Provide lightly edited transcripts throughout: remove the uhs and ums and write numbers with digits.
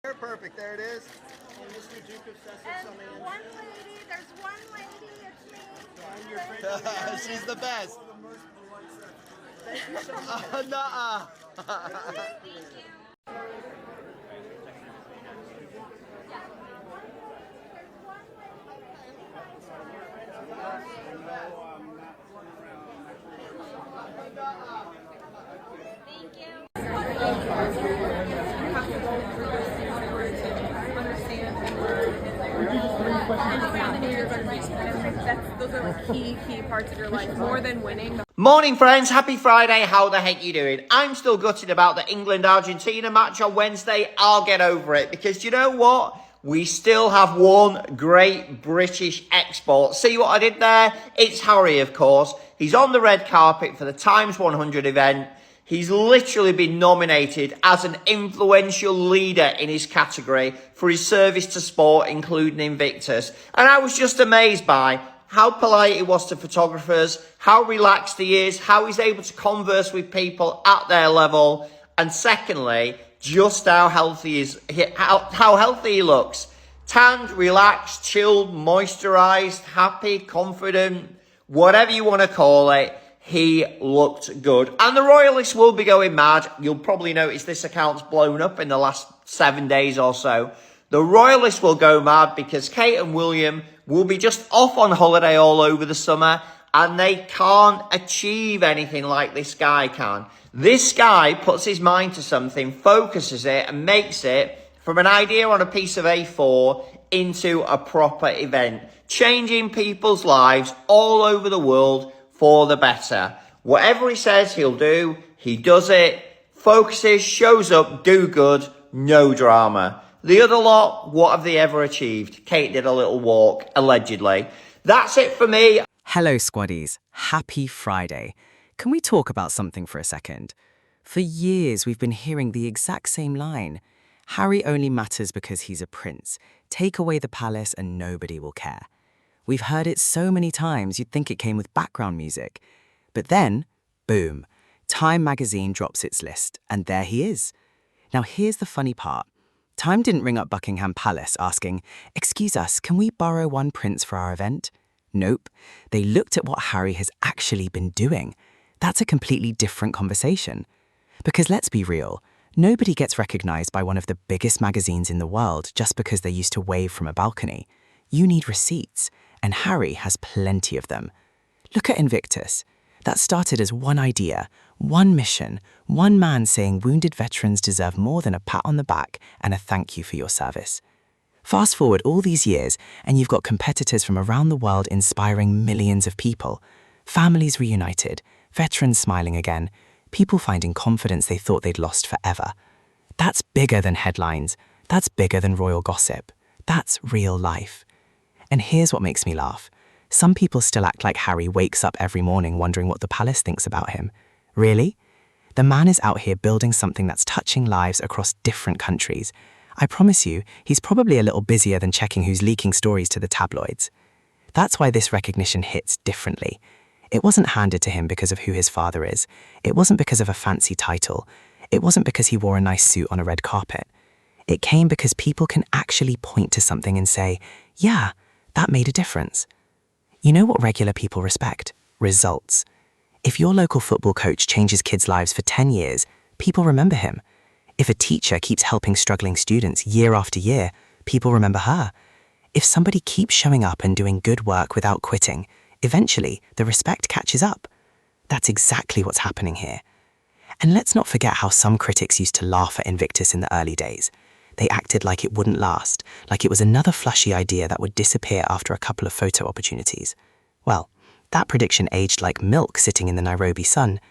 You're perfect. There it is. And Mr. Duke of Sussex on the And end. one lady, there's one lady, it's me. And your friend on the end. She's the best. Thank you so much. Nuh-uh. Thank you. Those are like key parts of your life, more than winning. Morning friends, happy Friday, how the heck you doing? I'm still gutted about the England-Argentina match on Wednesday. I'll get over it because you know what? We still have one great British export. See what I did there? It's Harry, of course. He's on the red carpet for the TIME100 event. He's literally been nominated as an influential leader in his category for his service to sport, including Invictus. And I was just amazed by how polite he was to photographers, how relaxed he is, how he's able to converse with people at their level, and secondly, just how healthy he looks. Tanned, relaxed, chilled, moisturised, happy, confident, whatever you want to call it. He looked good. And the Royalists will be going mad. You'll probably notice this account's blown up in the last 7 days or so. The Royalists will go mad because Kate and William will be just off on holiday all over the summer and they can't achieve anything like this guy can. This guy puts his mind to something, focuses it and makes it from an idea on a piece of A4 into a proper event, changing people's lives all over the world for the better. Whatever he says he'll do, he does it, focuses, shows up, do good, no drama. The other lot, what have they ever achieved? Kate did a little walk, allegedly. That's it for me. Hello, Squaddies. Happy Friday. Can we talk about something for a second? For years, we've been hearing the exact same line. Harry only matters because he's a prince. Take away the palace and nobody will care. We've heard it so many times you'd think it came with background music. But then, boom, Time magazine drops its list, and there he is. Now here's the funny part. Time didn't ring up Buckingham Palace asking, "Excuse us, can we borrow one prince for our event?" Nope, they looked at what Harry has actually been doing. That's a completely different conversation. Because let's be real, nobody gets recognized by one of the biggest magazines in the world just because they used to wave from a balcony. You need receipts. And Harry has plenty of them. Look at Invictus. That started as one idea, one mission, one man saying wounded veterans deserve more than a pat on the back and a thank you for your service. Fast forward all these years and you've got competitors from around the world inspiring millions of people. Families reunited, veterans smiling again, people finding confidence they thought they'd lost forever. That's bigger than headlines. That's bigger than royal gossip. That's real life. And here's what makes me laugh. Some people still act like Harry wakes up every morning wondering what the palace thinks about him. Really? The man is out here building something that's touching lives across different countries. I promise you, he's probably a little busier than checking who's leaking stories to the tabloids. That's why this recognition hits differently. It wasn't handed to him because of who his father is. It wasn't because of a fancy title. It wasn't because he wore a nice suit on a red carpet. It came because people can actually point to something and say, yeah, that made a difference. You know what regular people respect? Results. If your local football coach changes kids' lives for 10 years, people remember him. If a teacher keeps helping struggling students year after year, people remember her. If somebody keeps showing up and doing good work without quitting, eventually the respect catches up. That's exactly what's happening here. And let's not forget how some critics used to laugh at Invictus in the early days. They acted like it wouldn't last, like it was another flashy idea that would disappear after a couple of photo opportunities. Well, that prediction aged like milk sitting in the Nairobi sun.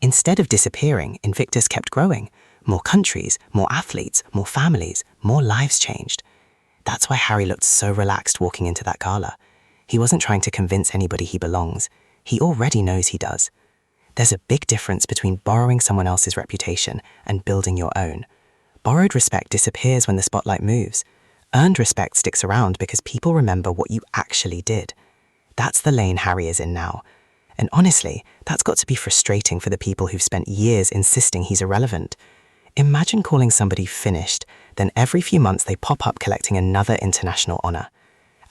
Instead of disappearing, Invictus kept growing. More countries, more athletes, more families, more lives changed. That's why Harry looked so relaxed walking into that gala. He wasn't trying to convince anybody he belongs. He already knows he does. There's a big difference between borrowing someone else's reputation and building your own. Borrowed respect disappears when the spotlight moves. Earned respect sticks around because people remember what you actually did. That's the lane Harry is in now. And honestly, that's got to be frustrating for the people who've spent years insisting he's irrelevant. Imagine calling somebody finished, Then every few months they pop up collecting another international honour.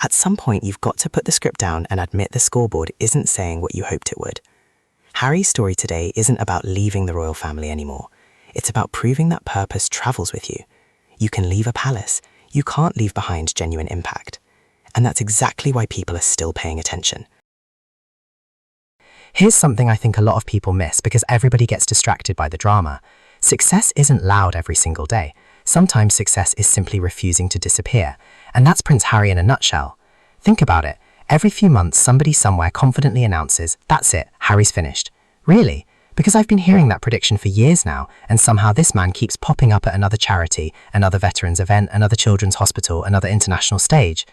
At some point, you've got to put the script down and admit the scoreboard isn't saying what you hoped it would. Harry's story today isn't about leaving the royal family anymore. It's about proving that purpose travels with you. You can leave a palace. You can't leave behind genuine impact. And that's exactly why people are still paying attention. Here's something I think a lot of people miss because everybody gets distracted by the drama. Success isn't loud every single day. Sometimes success is simply refusing to disappear. And that's Prince Harry in a nutshell. Think about it. Every few months, somebody somewhere confidently announces, "That's it, Harry's finished." Really? Because I've been hearing that prediction for years now, and somehow this man keeps popping up at another charity, another veterans event, another children's hospital, another international stage.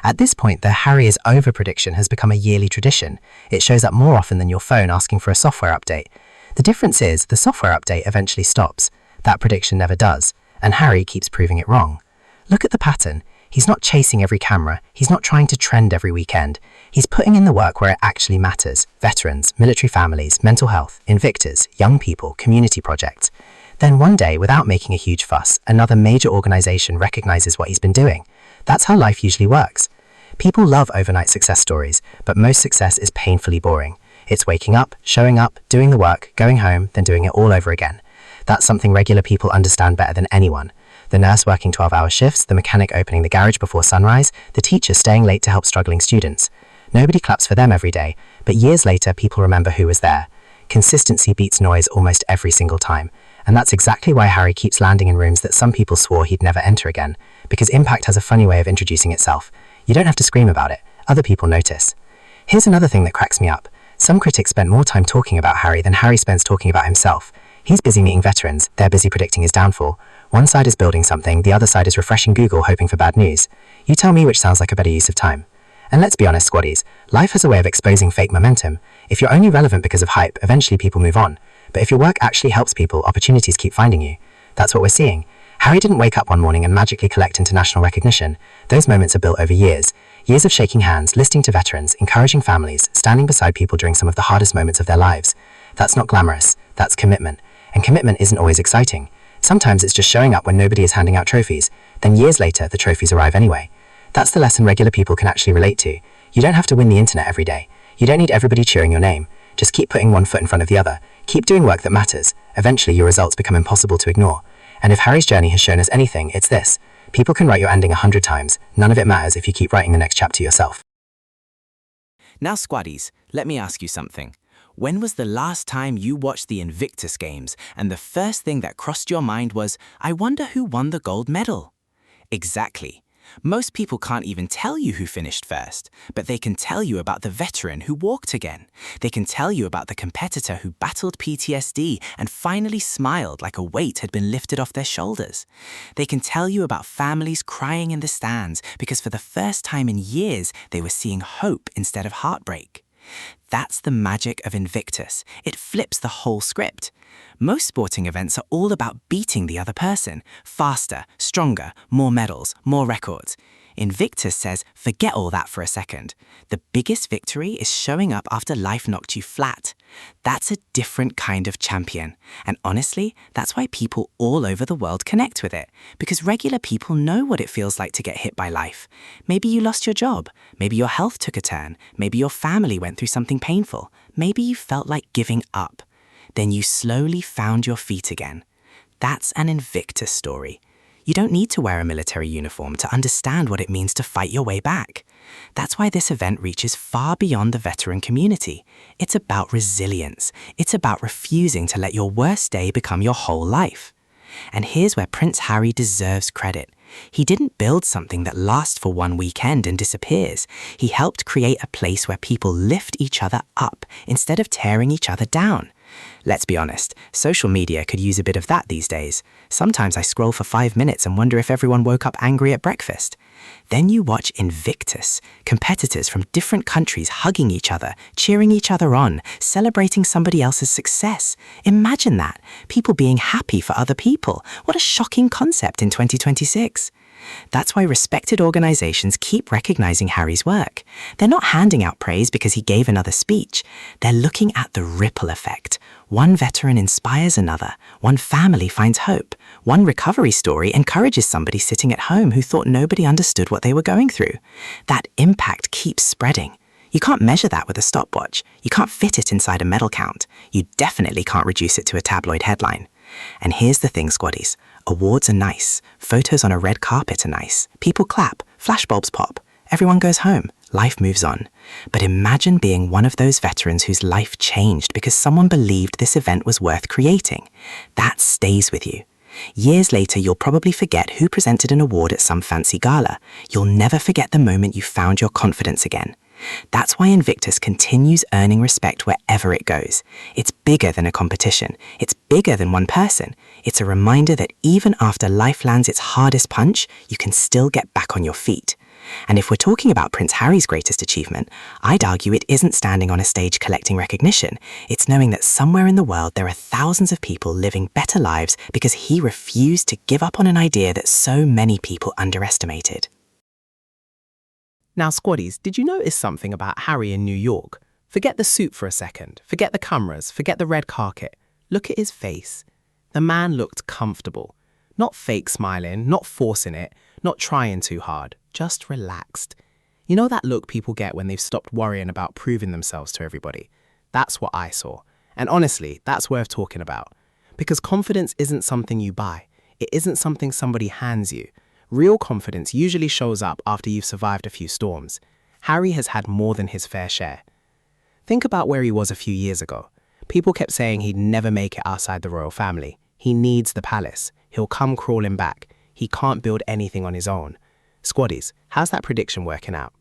At this point, the Harry is over prediction has become a yearly tradition. It shows up more often than your phone asking for a software update. The difference is, the software update eventually stops. That prediction never does, and Harry keeps proving it wrong. Look at the pattern. He's not chasing every camera. He's not trying to trend every weekend. He's putting in the work where it actually matters. Veterans, military families, mental health, Invictus, young people, community projects. Then one day, without making a huge fuss, another major organization recognizes what he's been doing. That's how life usually works. People love overnight success stories, but most success is painfully boring. It's waking up, showing up, doing the work, going home, then doing it all over again. That's something regular people understand better than anyone. The nurse working 12-hour shifts, the mechanic opening the garage before sunrise, the teacher staying late to help struggling students. Nobody claps for them every day, but years later people remember who was there. Consistency beats noise almost every single time. And that's exactly why Harry keeps landing in rooms that some people swore he'd never enter again. Because impact has a funny way of introducing itself. You don't have to scream about it. Other people notice. Here's another thing that cracks me up. Some critics spent more time talking about Harry than Harry spends talking about himself. He's busy meeting veterans, they're busy predicting his downfall. One side is building something, the other side is refreshing Google hoping for bad news. You tell me which sounds like a better use of time. And let's be honest, squaddies, life has a way of exposing fake momentum. If you're only relevant because of hype, eventually people move on. But if your work actually helps people, opportunities keep finding you. That's what we're seeing. Harry didn't wake up one morning and magically collect international recognition. Those moments are built over years. Years of shaking hands, listening to veterans, encouraging families, standing beside people during some of the hardest moments of their lives. That's not glamorous, that's commitment. And commitment isn't always exciting. Sometimes it's just showing up when nobody is handing out trophies. Then years later, the trophies arrive anyway. That's the lesson regular people can actually relate to. You don't have to win the internet every day. You don't need everybody cheering your name. Just keep putting one foot in front of the other. Keep doing work that matters. Eventually, your results become impossible to ignore. And if Harry's journey has shown us anything, it's this. People can write your ending 100 times. None of it matters if you keep writing the next chapter yourself. Now, squaddies, let me ask you something. When was the last time you watched the Invictus Games and the first thing that crossed your mind was, I wonder who won the gold medal? Exactly. Most people can't even tell you who finished first, but they can tell you about the veteran who walked again. They can tell you about the competitor who battled PTSD and finally smiled like a weight had been lifted off their shoulders. They can tell you about families crying in the stands because for the first time in years, they were seeing hope instead of heartbreak. That's the magic of Invictus. It flips the whole script. Most sporting events are all about beating the other person. Faster, stronger, more medals, more records. Invictus says, forget all that for a second. The biggest victory is showing up after life knocked you flat. That's a different kind of champion. And honestly, that's why people all over the world connect with it. Because regular people know what it feels like to get hit by life. Maybe you lost your job. Maybe your health took a turn. Maybe your family went through something painful. Maybe you felt like giving up. Then you slowly found your feet again. That's an Invictus story. You don't need to wear a military uniform to understand what it means to fight your way back. That's why this event reaches far beyond the veteran community. It's about resilience. It's about refusing to let your worst day become your whole life. And here's where Prince Harry deserves credit. He didn't build something that lasts for one weekend and disappears. He helped create a place where people lift each other up instead of tearing each other down. Let's be honest, social media could use a bit of that these days. Sometimes I scroll for 5 minutes and wonder if everyone woke up angry at breakfast. Then you watch Invictus, competitors from different countries hugging each other, cheering each other on, celebrating somebody else's success. Imagine that, people being happy for other people. What a shocking concept in 2026. That's why respected organizations keep recognizing Harry's work. They're not handing out praise because he gave another speech. They're looking at the ripple effect. One veteran inspires another, one family finds hope, one recovery story encourages somebody sitting at home who thought nobody understood what they were going through. That impact keeps spreading. You can't measure that with a stopwatch. You can't fit it inside a medal count. You definitely can't reduce it to a tabloid headline. And here's the thing, squaddies. Awards are nice. Photos on a red carpet are nice. People clap. Flashbulbs pop. Everyone goes home. Life moves on. But imagine being one of those veterans whose life changed because someone believed this event was worth creating. That stays with you. Years later, you'll probably forget who presented an award at some fancy gala. You'll never forget the moment you found your confidence again. That's why Invictus continues earning respect wherever it goes. It's bigger than a competition. It's bigger than one person. It's a reminder that even after life lands its hardest punch, you can still get back on your feet. And if we're talking about Prince Harry's greatest achievement, I'd argue it isn't standing on a stage collecting recognition. It's knowing that somewhere in the world there are thousands of people living better lives because he refused to give up on an idea that so many people underestimated. Now, squaddies, did you notice something about Harry in New York? Forget the suit for a second. Forget the cameras. Forget the red carpet. Look at his face. The man looked comfortable. Not fake smiling, not forcing it, not trying too hard. Just relaxed. You know that look people get when they've stopped worrying about proving themselves to everybody? That's what I saw. And honestly, that's worth talking about. Because confidence isn't something you buy. It isn't something somebody hands you. Real confidence usually shows up after you've survived a few storms. Harry has had more than his fair share. Think about where he was a few years ago. People kept saying he'd never make it outside the royal family. He needs the palace. He'll come crawling back. He can't build anything on his own. Squaddies, how's that prediction working out?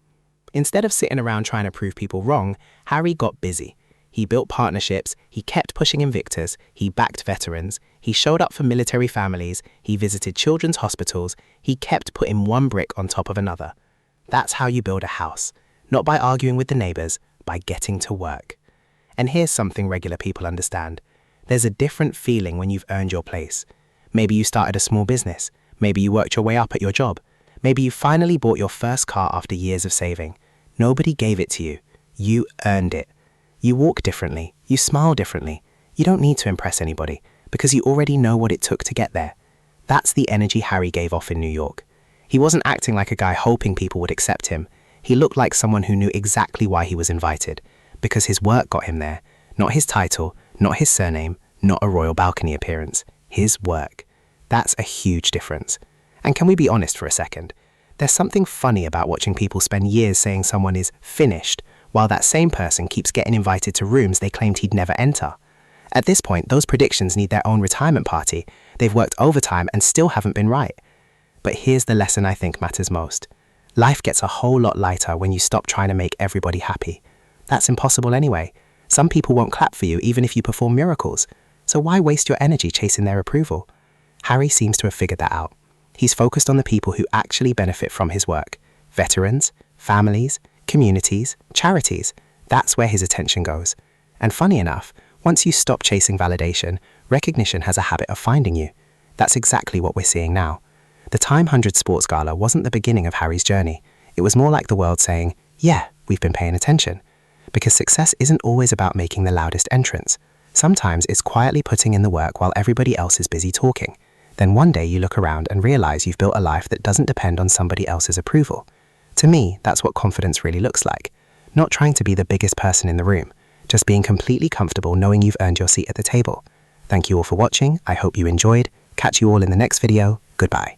Instead of sitting around trying to prove people wrong, Harry got busy. He built partnerships, he kept pushing Invictus, he backed veterans, he showed up for military families, he visited children's hospitals, he kept putting one brick on top of another. That's how you build a house, not by arguing with the neighbors, by getting to work. And here's something regular people understand. There's a different feeling when you've earned your place. Maybe you started a small business, maybe you worked your way up at your job, maybe you finally bought your first car after years of saving. Nobody gave it to you. You earned it. You walk differently. You smile differently. You don't need to impress anybody because you already know what it took to get there. That's the energy Harry gave off in New York. He wasn't acting like a guy hoping people would accept him. He looked like someone who knew exactly why he was invited, because his work got him there, not his title, not his surname, not a royal balcony appearance. His work. That's a huge difference. And can we be honest for a second? There's something funny about watching people spend years saying someone is finished, while that same person keeps getting invited to rooms they claimed he'd never enter. At this point, those predictions need their own retirement party. They've worked overtime and still haven't been right. But here's the lesson I think matters most. Life gets a whole lot lighter when you stop trying to make everybody happy. That's impossible anyway. Some people won't clap for you even if you perform miracles. So why waste your energy chasing their approval? Harry seems to have figured that out. He's focused on the people who actually benefit from his work. Veterans, families, communities, charities. That's where his attention goes. And funny enough, once you stop chasing validation, recognition has a habit of finding you. That's exactly what we're seeing now. The TIME100 Sports Gala wasn't the beginning of Harry's journey. It was more like the world saying, yeah, we've been paying attention. Because success isn't always about making the loudest entrance. Sometimes it's quietly putting in the work while everybody else is busy talking. Then one day you look around and realize you've built a life that doesn't depend on somebody else's approval. To me, that's what confidence really looks like. Not trying to be the biggest person in the room, just being completely comfortable knowing you've earned your seat at the table. Thank you all for watching. I hope you enjoyed. Catch you all in the next video. Goodbye.